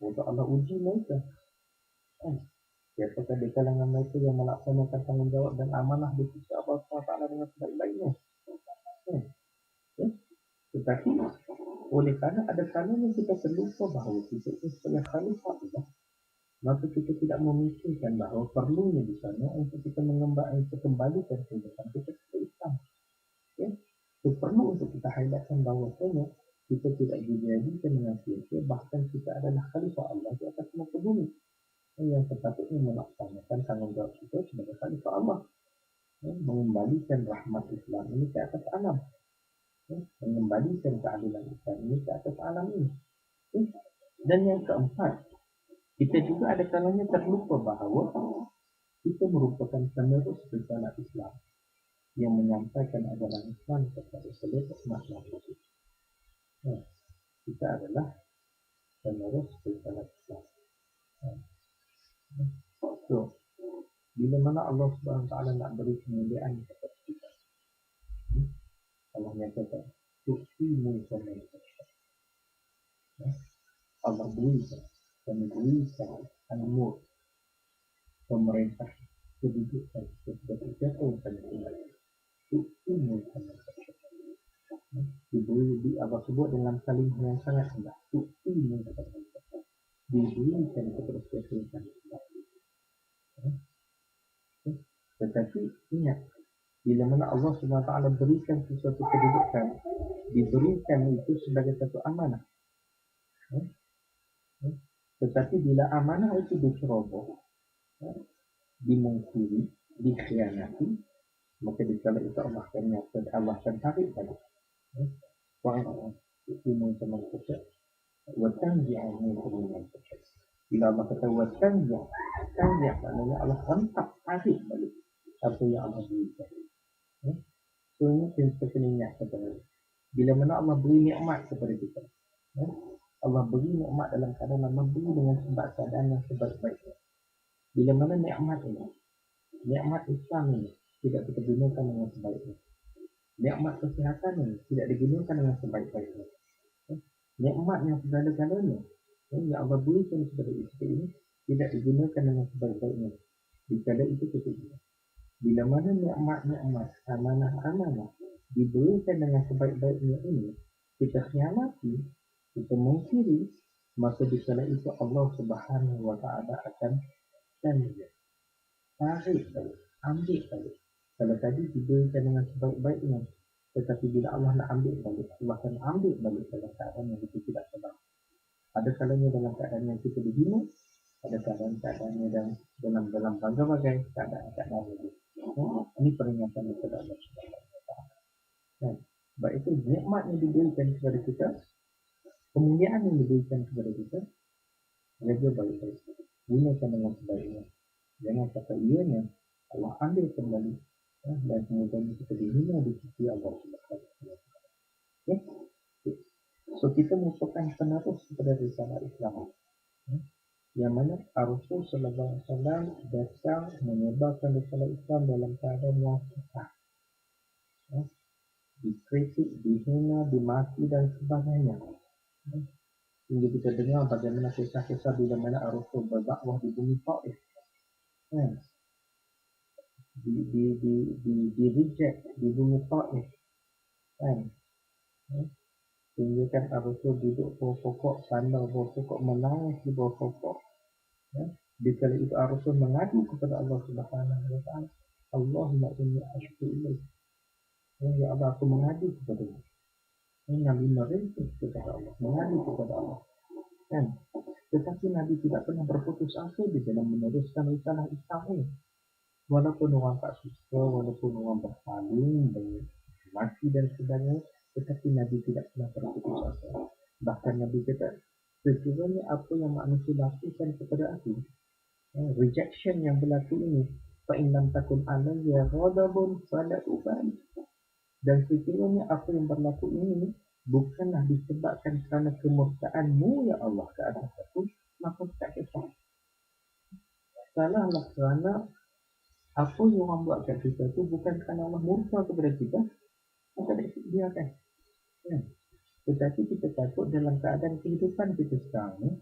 untuk Allah uji mereka. Kan? Siapakah di kalangan mereka yang melaksanakan tanggungjawab dan amanah di sisi Allah SWT dengan sebaik-baiknya? Kan? Ya? Tetapi oleh kerana ada kalanya kita terlupa bahawa kita ini sebagai khalifah Allah, maka kita tidak memikirkan bahawa perlunya di sana untuk kita kembalikan kehidupan kita ke Islam. Ya? Itu perlu untuk kita highlightkan bahawasanya kita tidak dijadikan dengan sia-sia, bahkan kita adalah khalifah Allah di atas muka bumi yang sepatutnya melaksanakan tanggungjawab kita sebagai khalifah Allah, ya? Mengembalikan rahmat Islam ini ke atas alam, ya? Mengembalikan keadilan Islam ini ke atas alam ini. Ya? Dan yang keempat, kita juga ada kalanya terlupa bahawa kita merupakan penerus risalah Islam yang menyampaikan ajaran Islam kepada seluruh umat manusia. Ya, kita adalah penerus risalah Islam. Ya. So, bila mana Allah Subhanahu Wa Taala nak beri kemuliaan kepada kita, Allah nyatakan, "Tu'ti mulkan man tasha." Allah berikan dan berikan al-mulk, pemerintah, kedudukan kepada siapa yang kami pilih. Tu'ti mulkan man tasha. Diberi Allah sebut dalam kalimat yang sangat indah. Tu'ti mulkan man tasha. Diberikan kepada siapa yang kami pilih. Tetapi ingat, bila mana Allah SWT berikan sesuatu kedudukan, diberikan itu sebagai satu amanah. Tetapi bila amanah itu diceroboh, dimungkiri, dikhianati, maka dikala itu Allah akan tarik balik. Wa'ala itu teman kita watanji'ah min kemuliaan kita. Bila Allah kata watanji'ah, tanji'ah maknanya Allah hentak tarik balik apa yang Allah berikan. So ini kita kena ingat kepada bila mana Allah beri nikmat kepada kita, Allah beri nikmat dalam keadaan Allah beri dengan sebab keadaan yang sebaik-baiknya. Bila mana nikmat ini, nikmat Islam ini tidak kita gunakan dengan sebaiknya, nikmat kesihatan ini tidak digunakan dengan sebaik-baiknya, nikmat yang segala-galanya yang Allah berikan kepada kita ini tidak digunakan dengan sebaik-baiknya, dikala itu kita ingat. Bila mana nikmat-nikmat, amanah-amanah diberikan dengan sebaik-baiknya ini, kita khianati, kita mungkiri, maka dikala itu Allah Subhanahu Wa Taala akan tarik balik, ambil balik. Kalau tadi diberikan dengan sebaik-baiknya, tetapi bila Allah nak ambil balik, Allah akan ambil balik dalam keadaan yang kita tidak sedar. Ada kalanya dalam keadaan yang kita dihina, ada keadaan-keadaannya dalam berbagai keadaan ini. Ini peringatan kepada Allah Subhanahu Wa Taala. Baik itu nikmat yang diberikan kepada kita, kemuliaan yang diberikan kepada kita, jaga baik-baik, gunakan dengan sebaiknya. Jangan kata ianya Allah ambil kembali, dan kemudian kita dihina di sisi Allah Subhanahu Wa Taala. So kita merupakan penerus kepada risalah Islam, yang mana Rasul Sallallahu Alaihi Wasallam datang menyebarkan risalah Islam dalam keadaan yang susah, dikritik, dihina, dimaki dan sebagainya. Hingga kita dengar bagaimana kisah-kisah bila mana Rasul berdakwah di bumi Taif, di reject di bumi Taif, sehingga kan Rasul duduk bawah pokok, sandar bawah pokok, menangis di bawah pokok. Di kala itu Rasul mengadu kepada Allah Subhanahu Wa Taala, Allahumma inni ashku ilaik. Ya Allah, aku mengadu kepada-Mu. Nabi merintih kepada Allah, mengadu kepada Allah. Tetapi Nabi tidak pernah berputus asa di dalam meneruskan risalah Islam ini. Walaupun orang tak suka, walaupun orang berpaling, mati dan sebagainya, tetapi Nabi tidak pernah berputus asa. Bahkan Nabi kata, sekiranya apa yang manusia lakukan kepada aku, rejection yang berlaku ini, fa in lam takun alayya ghadabun fala ubali. Dan sekiranya apa yang berlaku ini bukanlah disebabkan kerana kemurkaan-Mu ya Allah ke atas aku, maka tak kisah. Salahlah kerana apa yang orang buat kat kita tu bukan kerana Allah murka kepada kita, maka dia akan. Tetapi kita takut dalam keadaan kehidupan kita sekarang ni,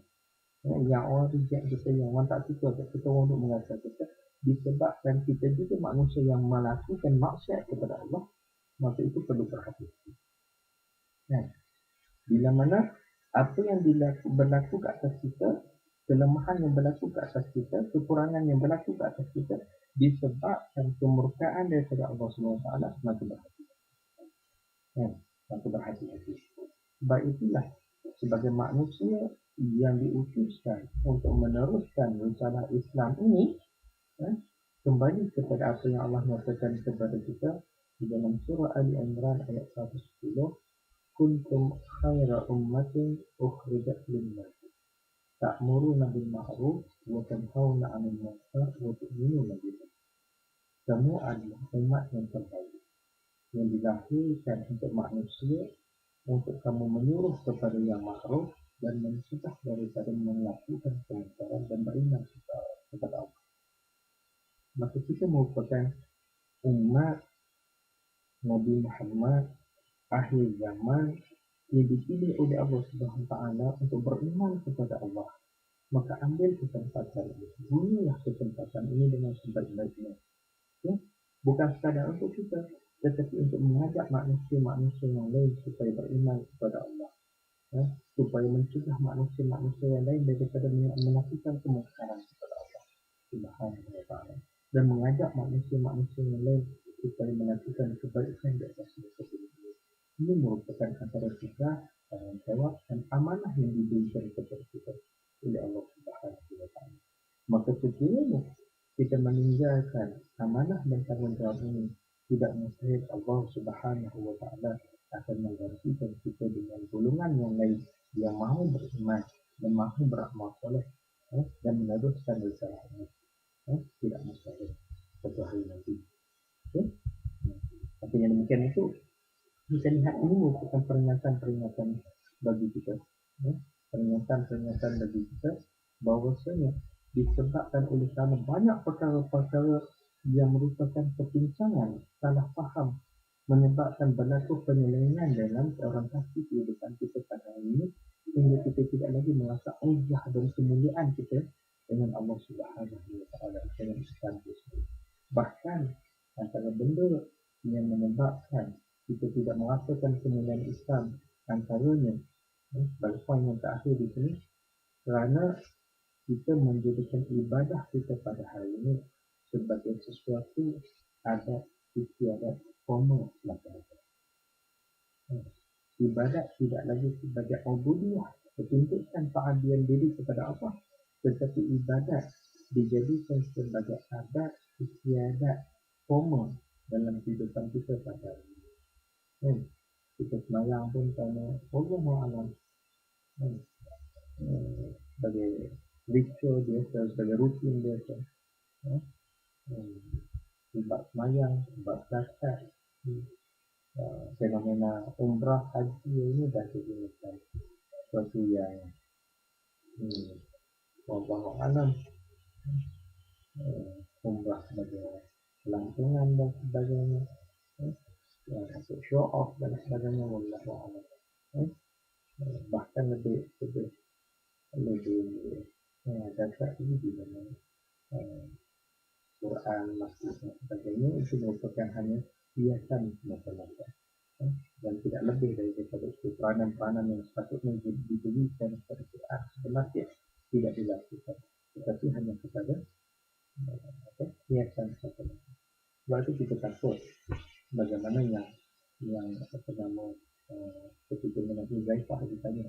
Yang orang reject kita, yang orang tak suka kita, orang untuk mengasihi kita, disebabkan kita juga manusia yang melakukan maksiat kepada Allah, maka itu perlu perhatian. Kan? Bila mana apa yang berlaku ke atas kita, kelemahan yang berlaku ke atas kita, kekurangan yang berlaku ke atas kita, disebabkan kemurkaan daripada Allah SWT, maka berhati-hati. Maka berhati-hati. Sebab itulah, sebagai manusia yang diutuskan untuk meneruskan risalah Islam ini, kembali kepada apa yang Allah nyatakan kepada kita di dalam surah Ali Imran ayat 110, kuntum khaira ummatin ukhrijat lin-nas ta'muruna bil ma'ruf wa tanhauna 'anil munkar wa tu'minuna billah. Kamu adalah umat yang terbaik yang dilahirkan untuk manusia, untuk kamu menyuruh kepada yang ma'ruf dan mencegah daripada melakukan kemungkaran dan beriman kepada Allah. Maka kita merupakan umat Nabi Muhammad akhir zaman yang dipilih oleh Allah Subhanahu Wa Taala untuk beriman kepada Allah. Maka ambil kesempatan ini, gunalah kesempatan ini dengan sebaik-baiknya. Ya? Bukan sekadar untuk kita, tetapi untuk mengajak manusia-manusia yang lain supaya beriman kepada Allah. Ya? Supaya mencegah manusia-manusia yang lain daripada melakukan kemungkaran kepada Allah Subhanahu Wa Taala, dan mengajak manusia-manusia yang lain supaya melakukan kebaikan di atas muka bumi. Ini merupakan antara kita tanggungjawab dan amanah yang diberikan kepada kita oleh Allah Subhanahu Wa Taala. Maka sekiranya kita meninggalkan amanah dan tanggungjawab ini, tidak mustahil Allah Subhanahu Wa Taala akan menggantikan kita dengan golongan yang lain yang mahu beriman dan mahu beramal soleh dan meneruskan risalah ini. Tidak mustahil suatu hari nanti. Tapi yang demikian itu, kita lihat ini merupakan peringatan-peringatan bagi kita, peringatan-peringatan bagi kita bahawasanya disebabkan oleh karena banyak perkara-perkara yang merupakan perbincangan, salah faham, menyebabkan berlaku penyelewengan dalam orientasi kehidupan kita pada hari ini, sehingga kita tidak lagi merasa ujah dan kemuliaan kita dengan Allah Subhanahu Wa Taala dengan Islam itu. Bahkan antara benda yang menyebabkan kita tidak merasakan kemuliaan Islam antaranya, bagi poin yang terakhir di sini, kerana kita menjadikan ibadah kita pada hari ini sebagai sesuatu adat istiadat formal semata-mata. Ibadat tidak lagi sebagai ubudiyah, pertuntukan pengabdian diri kepada Allah, tetapi ibadat dijadikan sebagai adat istiadat formal dalam kehidupan kita pada hari ini. Kita semayang pun kerana Allah Alam, sebagai ritual biasa, sebagai rutin biasa. Sebab semayang, sebab zakat, fenomena umrah haji ini dah jadi macam sesuatu yang Allah Alam, umrah sebagai pelancongan dan sebagainya, untuk show off dan sebagainya, wallahu a'lam. Bahkan lebih dasar ini di dalam Quran, masjid dan sebagainya, itu merupakan hanya hiasan semata-mata, dan tidak lebih daripada itu. Peranan-peranan yang sepatutnya diberikan kepada Quran sebenarnya tidak dilakukan, tetapi hanya kepada hiasan semata-mata. Sebab itu kita takut bagaimana yang apa nama ketika Nabi Zaifah ditanya,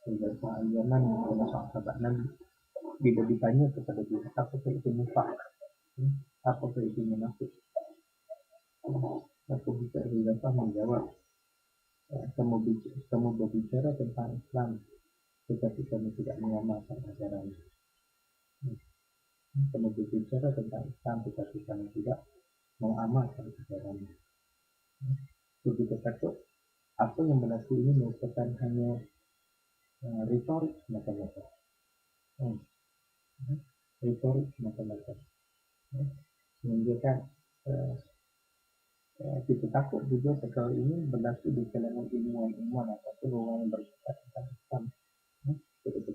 Zaifah al-Yaman, sahabat Nabi, bila ditanya kepada dia apakah itu nifaq, apakah itu munafik, aku bisa Zaifah menjawab, kamu berbicara tentang Islam tetapi kamu tidak mengamalkan ajaran. Kamu berbicara tentang Islam tetapi kamu tidak mengamalkan ajaran. So kita takut apa yang berlaku ini merupakan hanya retorik semata-mata. Retorik semata-mata. Sehingga kan kita takut juga perkara ini berlaku di kalangan ilmuwan-ilmuwan ataupun orang yang bercakap tentang Islam. Kita